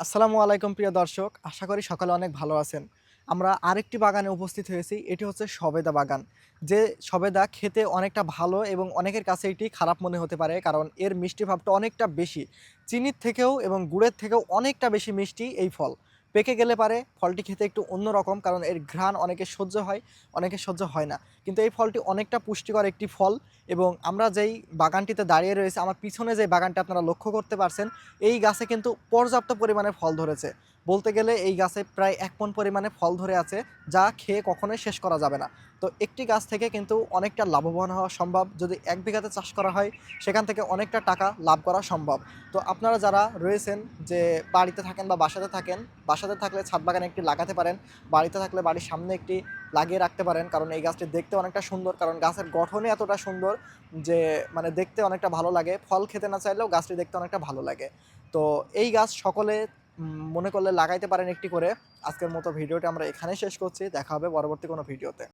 আসসালামু আলাইকুম প্রিয় দর্শক। আশা করি সকলে অনেক ভালো আছেন। আমরা আরেকটি বাগানে উপস্থিত হয়েছি। এটি হচ্ছে সবেদা বাগান। যে সবেদা খেতে অনেকটা ভালো এবং অনেকের কাছে এটি খারাপ মনে হতে পারে। কারণ এর মিষ্টি ভাবটা অনেকটা বেশি। চিনির থেকেও এবং গুড়ের থেকেও অনেকটা বেশি মিষ্টি এই ফল। পেকে গেলে পারে ফলটি খেতে একটু অন্যরকম, কারণ এর ঘ্রাণ অনেকের সহ্য হয়, অনেকের সহ্য হয় না। কিন্তু এই ফলটি অনেকটা পুষ্টিকর একটি ফল এবং আমরা যেই বাগানটিতে দাঁড়িয়ে রয়েছি, আমার পিছনে যে বাগানটা আপনারা লক্ষ্য করতে পারছেন, এই গাছে কিন্তু পর্যাপ্ত পরিমাণে ফল ধরেছে। বলতে গেলে এই গাছে প্রায় ১ মণ পরিমাণে ফল ধরে আছে, যা খেয়ে কখনোই শেষ করা যাবে না। তো একটি গাছ থেকে কিন্তু অনেকটা লাভবান হওয়া সম্ভব। যদি ১ বিঘাতে চাষ করা হয়, সেখান থেকে অনেকটা টাকা লাভ করা সম্ভব। তো আপনারা যারা রয়েছেন, যে বাড়িতে থাকেন বা বাসাতে থাকেন, বাসাতে থাকলে ছাদ বাগানে একটি লাগাতে পারেন। বাড়িতে থাকলে বাড়ির সামনে একটি লাগিয়ে রাখতে পারেন। কারণ এই গাছটি দেখতে অনেকটা সুন্দর। কারণ গাছের গঠনই এতটা সুন্দর যে মানে দেখতে অনেকটা ভালো লাগে। ফল খেতে না চাইলেও গাছটি দেখতে অনেকটা ভালো লাগে। তো এই গাছ সকলে মনে করলে লাগাইতে পারেন একটি করে। আজকের মতো ভিডিওটি আমরা এখানেই শেষ করছি। দেখা হবে পরবর্তী কোনো ভিডিওতে।